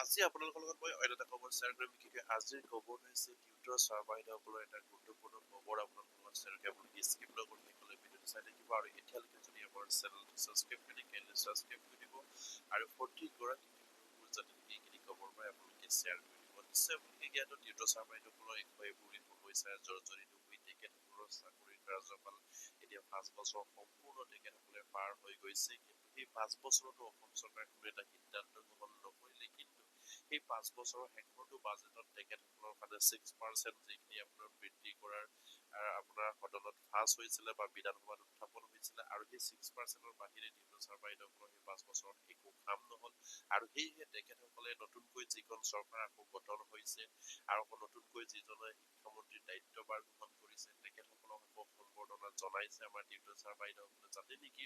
আজি আপোনালোকৰ লগত মই অন্য এটা খবৰ শ্বেয়াৰ কৰিম বিশেষকৈ আজিৰ খবৰ হৈছে টিউটৰ ছাৰবাইদেউসকলৰ এটা গুৰুত্বপূৰ্ণ খবৰ আপোনালোকৰ লগত শ্বেয়াৰ কৰি আপোনালোকে স্কিপ নকৰি শেষলৈ ভিডিঅ'টো চাই থাকিব আৰু এতিয়ালৈকে যদি আমাৰ চেনেলটো ছাবস্ক্ৰাইব কৰি কাইলৈ ছাবস্ক্ৰাইব কৰি দিব আৰু প্ৰতিগৰাকী টিউটৰবোৰ যাতে এইখিনি খবৰ পাই আপোনালোকে শ্বেয়াৰ কৰি দিব নিশ্চয় আপোনালোকে জ্ঞাত টিউটৰ ছাৰবাইদেউসকলৰ একেবাৰে সমস্যাৰ জৰ্জৰিত হৈ তেখেতসকলৰ চাকৰিৰ কাৰ্যকাল এতিয়া 5 বছৰ সম্পূৰ্ণ তেখেতসকলে পাৰ হৈ গৈছে কিন্তু সেই 5 বছৰতো অসম চৰকাৰে কোনো এটা সিদ্ধান্ত গ্ৰহণ নকৰিলে কিন্তু এই 5 বছৰৰ শেষৰটো বাজেটত তেখেতসকলৰ কাৰণে 6% যিখিনি আপোনাৰ বৃদ্ধি কৰাৰ আপোনাৰ সদনত পাছ হৈছিলে বা বিধানসভাত উত্থাপন হৈছিলে আৰু সেই 6%ৰ বাহিৰে টিউটৰ ছাৰবাইদেউসকলৰ সেই 5 বছৰত একো কাম নহল আৰু সেয়েহে তেখেতসকলে নতুনকৈ যিখন চৰকাৰ আকৌ গঠন হৈছে আৰু আকৌ নতুনকৈ যিজনে শিক্ষামন্ত্ৰীৰ দায়িত্বভাৰ গ্ৰহণ কৰিছে তেখেতসকলক আকৌ সম্বৰ্ধনা জনাইছে আমাৰ টিউটৰ ছাৰবাইদেউসকলে যাতে নেকি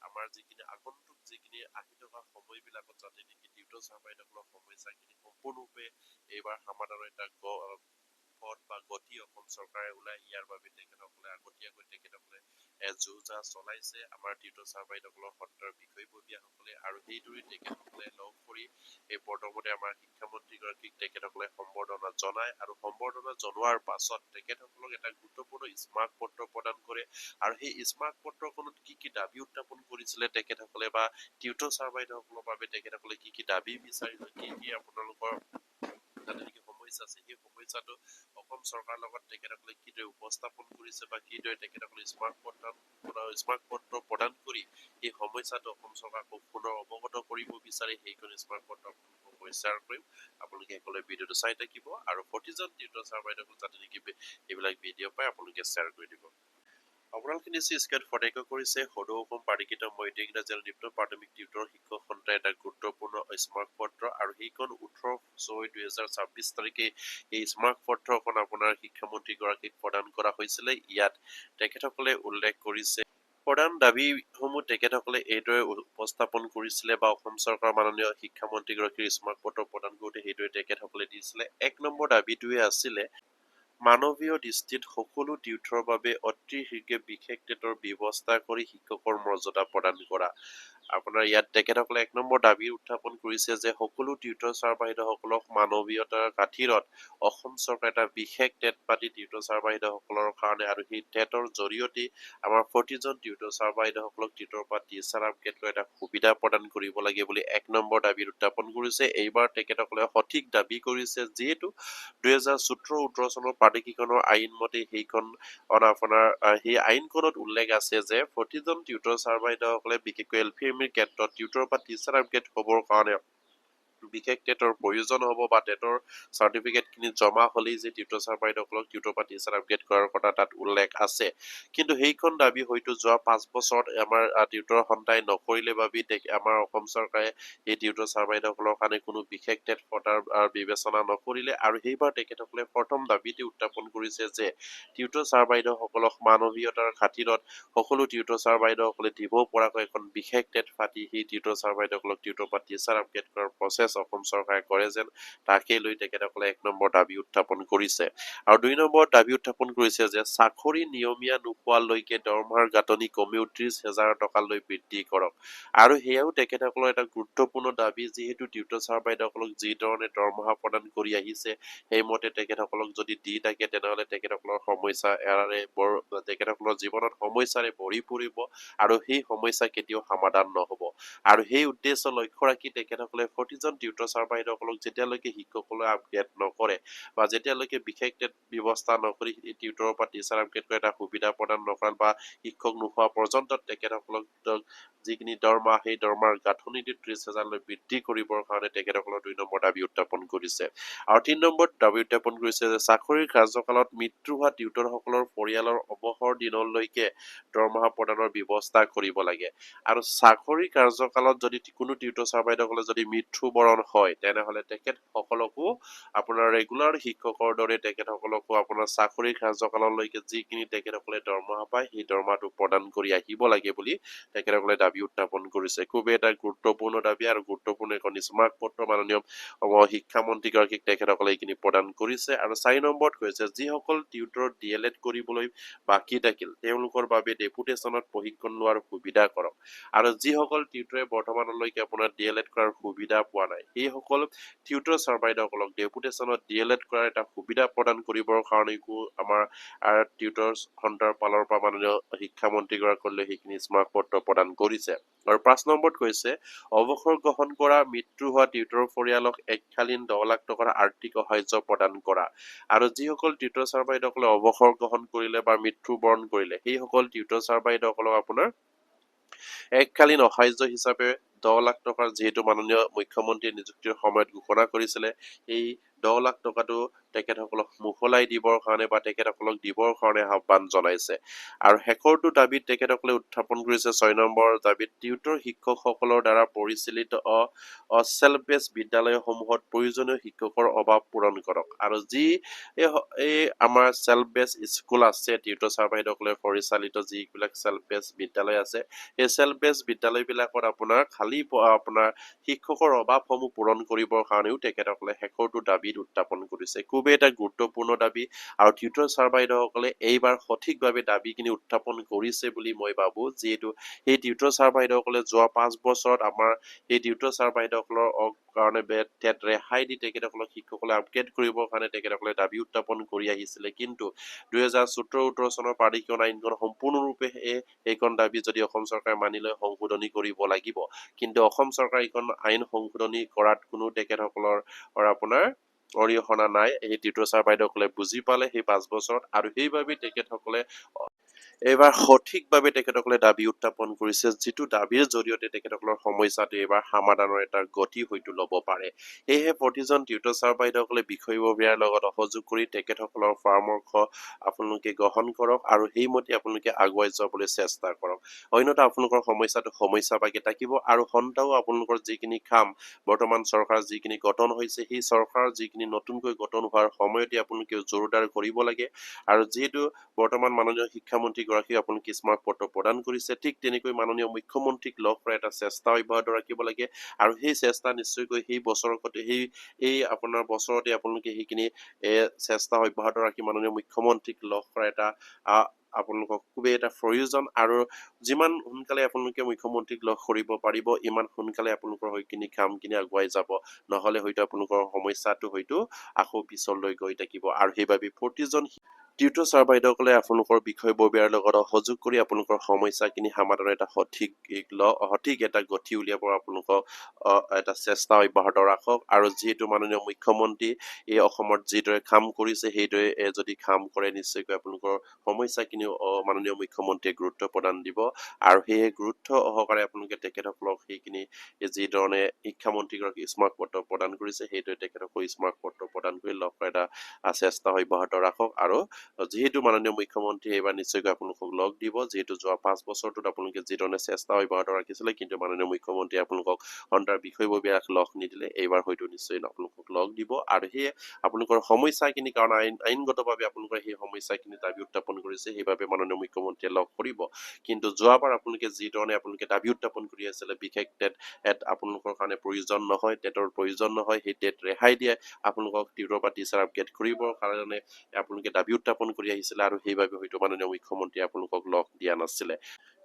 আমাৰ যিখিনি আগন্তুক যিখিনি আহি থকা সময়বিলাকত যাতে নেকি টিউটৰ ছাৰবাইদেউসকলৰ সমস্যাখিনি সম্পূৰ্ণৰূপে এইবাৰ সমাধানৰ এটা পথ বা গতি অসম চৰকাৰে ওলাই ইয়াৰ বাবে তেখেতসকলে আগতীয়াকৈ তেখেতসকলে যুঁজা চলাইছে আমাৰ টিউটৰ ছাৰবাইদেউসকলৰ সত্ৰৰ বিষয়ববীয়াসকলে আৰু সেইদৰে তেখেতসকলে লগ কৰি এই বৰ্তমানে আমাৰ শিক্ষামন্ত্ৰীগৰাকীক তেখেতসকলে সম্বৰ্ধনা জনায় আৰু সম্বৰ্ধনা জনোৱাৰ পাছত তেখেতসকলক এটা গুৰুত্বপূৰ্ণ স্মাৰক পত্ৰ প্ৰদান কৰে আৰু সেই স্মাৰক পত্ৰখনত কি দাবী উত্থাপন কৰিছিলে তেখেতসকলে বা টিউটৰ ছাৰবাইদেউসকলৰ বাবে তেখেতসকলে কি দাবী বিচাৰিছে কি আপোনালোকৰ যাতে নেকি সমস্যা আছে সেই সমস্যাটো অসম চৰকাৰৰ লগত তেখেতসকলে কিদৰে উপস্থাপন কৰিছে বা কিদৰে তেখেতসকলে স্মাৰক পত্ৰ প্ৰদান কৰি এই সমস্যাটো অসম চৰকাৰক পুনৰ অৱগত কৰিব বিচাৰে সেইখন স্মাৰক পত্ৰ মই শ্বেয়াৰ কৰিম আপোনালোকে সকলোৱে ভিডিঅ'টো চাই থাকিব আৰু প্ৰতিজন টিউটৰ ছাৰবাইদেউক যাতে নেকি এইবিলাক ভিডিঅ' পাই আপোনালোকে শ্বেয়াৰ কৰি দিব আপোনালোকে নিশ্চয় স্ক্ৰীনত ফটেকৈ কৰিছে সদৌ অসম পাৰিকৃত মধ্য ইংৰাজী আৰু নিম্ন প্ৰাথমিক টিউটৰ শিক্ষক সন্থাই এটা গুৰুত্বপূৰ্ণ স্মাৰক পত্ৰ আৰু সেইখন 18/6/2026 তাৰিখে এই স্মাৰক পত্ৰখন আপোনাৰ শিক্ষামন্ত্ৰীগৰাকীক প্ৰদান কৰা হৈছিলে ইয়াত তেখেতসকলে উল্লেখ কৰিছে প্ৰধান দাবীসমূহ তেখেতসকলে এইদৰে উপস্থাপন কৰিছিলে বা অসম চৰকাৰৰ মাননীয় শিক্ষামন্ত্ৰীগৰাকীৰ স্মাৰক পত্ৰ প্ৰদান কৰোঁতে সেইদৰে তেখেতসকলে দিছিলে 1 নম্বৰ দাবীটোৱে আছিলে মানৱীয় দৃষ্টিত সকলো টিউটৰৰ বাবে অতি শীঘ্ৰে বিশেষ টেটৰ ব্যৱস্থা কৰি শিক্ষকৰ মৰ্যাদা প্ৰদান কৰা আপোনাৰ ইয়াত তেখেতসকলে 1 নম্বৰ দাবী উত্থাপন কৰিছে যে সকলো টিউটৰ ছাৰবাইদেউসকলক মানৱীয়তাৰ খাতিৰত অসম চৰকাৰে এটা বিশেষ টেট পাতি টিউটৰ ছাৰবাইদেউসকলৰ কাৰণে আৰু সেই টেটৰ জৰিয়তে আমাৰ প্ৰতিজন টিউটৰ ছাৰবাইদেউসকলক টিউটৰ পৰা টিচাৰ আপগ্ৰেড লৈ এটা সুবিধা প্ৰদান কৰিব লাগে বুলি 1 নম্বৰ দাবী উত্থাপন কৰিছে এইবাৰ তেখেতসকলে সঠিক দাবী কৰিছে যিহেতু 2017-18 চনৰ প্ৰাদেশিকৰণৰ আইন মতে সেইখন আপোনাৰ সেই আইনখনত উল্লেখ আছে যে প্ৰতিজন টিউটৰ ছাৰবাইদেউসকলে বিশেষকৈ এলপিএমিৰ ক্ষেত্ৰত টিউটৰ বা টিচাৰ আপগ্ৰেড হ'বৰ কাৰণে বিশেষ টেটৰ প্ৰয়োজন হ'ব বা টেটৰ চাৰ্টিফিকেটখিনি জমা হ'লেই যে টিউটৰ ছাৰবাইদেউসকলক টিউটৰ বা টিচাৰ আপগ্ৰেড কৰাৰ কথা তাত উল্লেখ আছে কিন্তু সেইখন দাবী হয়তো যোৱা 5 বছৰত আমাৰ টিউটৰ সন্থাই নকৰিলে বাবে আমাৰ অসম চৰকাৰে এই টিউটৰ ছাৰবাইদেউসকলৰ কাৰণে কোনো বিশেষ টেট পতাৰ বিবেচনা নকৰিলে আৰু সেইবাৰ তেখেতসকলে প্ৰথম দাবীটি উত্থাপন কৰিছে যে টিউটৰ ছাৰবাইদেউসকলক মানৱীয়তাৰ খাতিৰত সকলো টিউটৰ ছাৰবাইদেউসকলে দিব পৰাকৈ এখন বিশেষ টেট পাতি সেই টিউটৰ ছাৰবাইদেউসকলক টিউটৰ বা টিচাৰ আপগ্ৰেড কৰাৰ প্ৰচেছ অসম চৰকাৰে কৰে যেন তাকে লৈ তেখেতসকলে 1 নম্বৰ দাবী উত্থাপন কৰিছে আৰু 2 নম্বৰ দাবী উত্থাপন কৰিছে যে চাকৰি নিয়মীয়া নোপোৱালৈকে দৰমহাৰ গাঁথনি কমেও 30,000 টকালৈ বৃদ্ধি কৰক আৰু সেয়াও তেখেতসকলৰ এটা গুৰুত্বপূৰ্ণ দাবী যিহেতু টিউটৰ ছাৰবাইদেউসকলক যি ধৰণে দৰমহা প্ৰদান কৰি আহিছে সেইমতে তেখেতসকলক যদি দি থাকে তেনেহলে তেখেতসকলৰ সমস্যা তেখেতসকলৰ জীৱনত সমস্যাৰে ভৰি পৰিব আৰু সেই সমস্যা কেতিয়াও সমাধান নহব আৰু সেই উদ্দেশ্য লক্ষ্য ৰাখি তেখেতসকলে প্ৰতিজন টিউটৰ ছাৰবাইদেউসকলক যেতিয়ালৈকে শিক্ষকসকলে আপগ্ৰেড নকৰে বা যেতিয়ালৈকে বিশেষ টেট ব্যৱস্থা নকৰি টিউটৰৰ পৰা টিচাৰ আপগ্ৰেড কৰা এটা সুবিধা প্ৰদান নকৰাল বা শিক্ষক নোহোৱা পৰ্যন্ত তেখেতসকলক যিখিনি দৰমহা সেই দৰমহাৰ গাঁথনিটো 30,000লৈ বৃদ্ধি কৰিবৰ কাৰণে তেখেতসকলৰ 2 নম্বৰ দাবী উত্থাপন কৰিছে আৰু 3 নম্বৰ দাবী উত্থাপন কৰিছে যে চাকৰিৰ কাৰ্যকালত মৃত্যু হোৱা টিউটৰসকলৰ পৰিয়ালৰ অৱসৰ দিনলৈকে দৰমহা প্ৰদানৰ ব্যৱস্থা কৰিব লাগে আৰু চাকৰি কাৰ্যকালত যদি কোনো টিউটৰ ছাৰবাইদেউসকলে যদি মৃত্যুবৰণ হয় তেনেহলে তেখেতসকলকো আপোনাৰ ৰেগুলাৰ শিক্ষকৰ দৰে তেখেতসকলকো আপোনাৰ চাকৰি কাৰ্যকাললৈকে যিখিনি তেখেতসকলে দৰমহা পায় সেই দৰমহাটো প্ৰদান কৰি আহিব লাগে বুলি তেখেতসকলে দাবী উত্থাপন কৰিছে খুবেই এটা গুৰুত্বপূৰ্ণ দাবী আৰু গুৰুত্বপূৰ্ণ এখন স্মাৰক পত্ৰ মাননীয় শিক্ষামন্ত্ৰীগৰাকীক তেখেতসকলে এইখিনি প্ৰদান কৰিছে আৰু 4 নম্বৰত কৈছে যিসকল টিউটৰ DLED কৰিবলৈ বাকী থাকিল তেওঁলোকৰ বাবে ডেপুটেশ্যনত প্ৰশিক্ষণ লোৱাৰ সুবিধা কৰক আৰু যিসকল টিউটৰে বৰ্তমানলৈকে আপোনাৰ DLED কৰাৰ সুবিধা পোৱা নাই নাই সেইসকল টিউটৰ ছাৰ বাইদেউসকলক ডেপুটেশ্যনত DLED কৰাৰ এটা সুবিধা প্ৰদান কৰিবৰ কাৰণেও আমাৰ টিউটৰ সন্থাৰ ফালৰ পৰা মাননীয় শিক্ষামন্ত্ৰীগৰাকীলৈ সেইখিনি স্মাৰক পত্ৰ প্ৰদান কৰিছে আৰু 5 নম্বৰত কৈছে অৱসৰ গ্ৰহণ কৰা মৃত্যু হোৱা টিউটৰ পৰিয়ালক এককালীন 10 লাখ টকাৰ আৰ্থিক সাহায্য প্ৰদান কৰা আৰু যিসকল টিউটৰ ছাৰ বাইদেউসকলে অৱসৰ গ্ৰহণ কৰিলে বা মৃত্যুবৰণ কৰিলে সেইসকল টিউটৰ ছাৰ বাইদেউসকলক আপোনাৰ এককালীন সাহায্য হিচাপে 10 লাখ টকাৰ যিহেতু মাননীয় মুখ্যমন্ত্ৰীয়ে নিযুক্তিৰ সময়ত ঘোষণা কৰিছিলে এই 10 লাখ টকাটো তেখেতসকলক মুকলাই দিবৰ কাৰণে বা তেখেতসকলক দিবৰ কাৰণে আহ্বান জনাইছে আৰু শেষৰটো দাবীত তেখেতসকলে উত্থাপন কৰিছে 6 নম্বৰ দাবীত টিউটৰ শিক্ষকসকলৰ দ্বাৰা পৰিচালিত সেল্ফ বেচ বিদ্যালয়সমূহত প্ৰয়োজনীয় শিক্ষকৰ অভাৱ পূৰণ কৰক আৰু যি এই আমাৰ সেল্ফ বেচ স্কুল আছে টিউটৰ ছাৰ বাইদেউসকলে পৰিচালিত যিবিলাক সেল্ফ বেচ বিদ্যালয় আছে এই সেল্ফ বেচ বিদ্যালয়বিলাকত আপোনাৰ খালি আপোনাৰ শিক্ষকৰ অভাৱসমূহ পূৰণ কৰিবৰ কাৰণেও তেখেতসকলে শেষৰটো দাবীত উত্থাপন কৰিছে খুবেই এটা গুৰুত্বপূৰ্ণ দাবী আৰু টিউটৰ ছাৰ বাইদেউসকলে এইবাৰ সঠিকভাৱে দাবীখিনি উত্থাপন কৰিছে বুলি মই ভাবো যিহেতু এই টিউটৰ ছাৰ বাইদেউসকলে যোৱা 5 বছৰত আমাৰ এই টিউটৰ ছাৰ বাইদেউসকলৰ কাৰণে ৰেহাই দি তেখেতসকলক শিক্ষকসকলে আপগ্ৰেড কৰিবৰ কাৰণে তেখেতসকলে দাবী উত্থাপন কৰি আহিছিলে কিন্তু 2017-18 চনৰ প্ৰাধিকৰণ আইনখন সম্পূৰ্ণৰূপে এইখন দাবী যদি অসম চৰকাৰে মানি লয় সংশোধনী কৰিব লাগিব কিন্তু অসম চৰকাৰে এইখন আইন সংশোধনী কৰাত কোনো তেখেতসকলৰ আপোনাৰ অৰিহণা নাই এই টিউটৰ ছাৰ বাইদেউসকলে বুজি পালে সেই 5 বছৰত আৰু সেইবাবে তেখেতসকলে এইবাৰ সঠিকভাৱে তেখেতসকলে দাবী উত্থাপন কৰিছে যিটো দাবীৰ জৰিয়তে তেখেতসকলৰ সমস্যাটো এইবাৰ সমাধানৰ এটা গতি হয়তো ল'ব পাৰে সেয়েহে প্ৰতিজন টিউটৰ ছাৰ বাইদেউসকলে বিষয়ববীয়াৰ লগত সহযোগ কৰি তেখেতসকলৰ পৰামৰ্শ আপোনালোকে গ্ৰহণ কৰক আৰু সেইমতে আপোনালোকে আগুৱাই যাবলৈ চেষ্টা কৰক অন্যথা আপোনালোকৰ সমস্যা বাকী থাকিব আৰু সন্তাও আপোনালোকৰ যিখিনি কাম বৰ্তমান চৰকাৰ যিখিনি গঠন হৈছে সেই চৰকাৰ যিখিনি নতুনকৈ গঠন হোৱাৰ সময়তে আপোনালোকে জোৰদাৰ কৰিব লাগে আৰু যিহেতু বৰ্তমান মাননীয় শিক্ষামন্ত্ৰী গৰাকী আপোনালোকে স্মাৰক পত্ৰ প্ৰদান কৰিছে ঠিক তেনেকৈ মাননীয় মুখ্যমন্ত্ৰীক লগ কৰা এটা চেষ্টা অব্যাহত ৰাখিব লাগে আৰু সেই চেষ্টা নিশ্চয়কৈ সেই বছৰতে এই আপোনাৰ বছৰতে আপোনালোকে সেইখিনি চেষ্টা অব্যাহত ৰাখি মাননীয় মুখ্যমন্ত্ৰীক লগ কৰা এটা আপোনালোকক খুবেই এটা প্ৰয়োজন আৰু যিমান সোনকালে আপোনালোকে মুখ্যমন্ত্ৰীক লগ কৰিব পাৰিব ইমান সোনকালে আপোনালোকৰ সেইখিনি কামখিনি আগুৱাই যাব নহলে হয়তো আপোনালোকৰ সমস্যাটো হয়তো আকৌ পিছলৈ গৈ থাকিব আৰু সেইবাবে প্ৰতিজন টিউটৰ ছাৰ বাইদেউসকলে আপোনালোকৰ বিষয়ববীয়াৰ লগত সহযোগ কৰি আপোনালোকৰ সমস্যাখিনি সমাধানৰ এটা সঠিক এটা গতি উলিয়াব আপোনালোকক এটা চেষ্টা অব্যাহত ৰাখক আৰু যিহেতু মাননীয় মুখ্যমন্ত্ৰী এই অসমত যিদৰে কাম কৰিছে সেইদৰে যদি কাম কৰে নিশ্চয়কৈ আপোনালোকৰ সমস্যাখিনিও মাননীয় মুখ্যমন্ত্ৰীয়ে গুৰুত্ব প্ৰদান দিব আৰু সেই গুৰুত্ব সহকাৰে আপোনালোকে তেখেতসকলক সেইখিনি যিধৰণে শিক্ষামন্ত্ৰীগৰাকী স্মাৰক পত্ৰ প্ৰদান কৰিছে সেইদৰে তেখেতসকলক স্মাৰক পত্ৰ প্ৰদান কৰি লগ কৰা এটা চেষ্টা অব্যাহত ৰাখক আৰু যিহেতু মাননীয় মুখ্যমন্ত্ৰী এইবাৰ নিশ্চয়কৈ আপোনালোকক লগ দিব যিহেতু যোৱা 5 বছৰটোত আপোনালোকে যিধৰণে চেষ্টা অব্যাহত ৰাখিছিলে কিন্তু মাননীয় মুখ্যমন্ত্ৰী আপোনালোকক সন্তাৰ বিষয়ববীয়াক লগ নিদিলে এইবাৰ হয়তো নিশ্চয় আপোনালোকক লগ দিব আৰু সেয়ে আপোনালোকৰ সমস্যাখিনি কাৰণ আইনগতভাৱে আপোনালোকৰ সেই সমস্যাখিনি দাবী উত্থাপন কৰিছে সেইবাবে মাননীয় মুখ্যমন্ত্ৰীয়ে লগ কৰিব কিন্তু যোৱাবাৰ আপোনালোকে যিধৰণে আপোনালোকে দাবী উত্থাপন কৰি আছিলে বিশেষ টেট আপোনালোকৰ কাৰণে প্ৰয়োজন নহয় টেটৰ প্ৰয়োজন নহয় সেই টেট ৰেহাই দিয়ে আপোনালোকক টিউটৰ বা টিচাৰ আপগ্ৰেড কৰিবৰ কাৰণে আপোনালোকে দাবী উত্থাপন কৰি আহিছিলে আৰু সেইবাবে হয়তো মাননীয় মুখ্যমন্ত্ৰীয়ে আপোনালোকক লগ দিয়া নাছিলে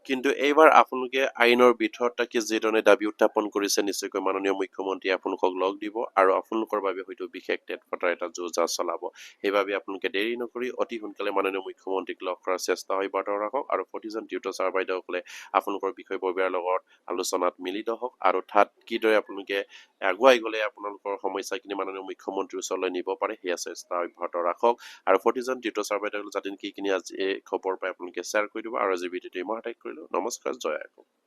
কিন্তু এইবাৰ আপোনালোকে আইনৰ ভিতৰত থাকি যিধৰণে দাবী উত্থাপন কৰিছে নিশ্চয়কৈ মাননীয় মুখ্যমন্ত্ৰীয়ে আপোনালোকক লগ দিব আৰু আপোনালোকৰ বাবে হয়তো বিশেষ টেট পতাৰ এটা যোজা চলাব সেইবাবে আপোনালোকে দেৰি নকৰি অতি সোনকালে মাননীয় মুখ্যমন্ত্ৰীক লগ কৰাৰ চেষ্টা অব্যাহত ৰাখক আৰু প্ৰতিজন টিউটৰ ছাৰ বাইদেউসকলে আপোনালোকৰ বিষয়ববীয়াৰ লগত আলোচনাত মিলিত হওক আৰু তাত কিদৰে আপোনালোকে আগুৱাই গ'লে আপোনালোকৰ সমস্যাখিনি মাননীয় মুখ্যমন্ত্ৰীৰ ওচৰলৈ নিব পাৰে সেয়া চেষ্টা অব্যাহত ৰাখক আৰু প্ৰতিজন টিউটৰ ছাৰ বাইদেউসকলে যাতে কিখিনি আজি এই খবৰ পাই আপোনালোকে শ্বেয়াৰ কৰি দিব আৰু আজি ভিডিঅ'টো ইমানতে কৰিলো নমস্কাৰ জয় আইকম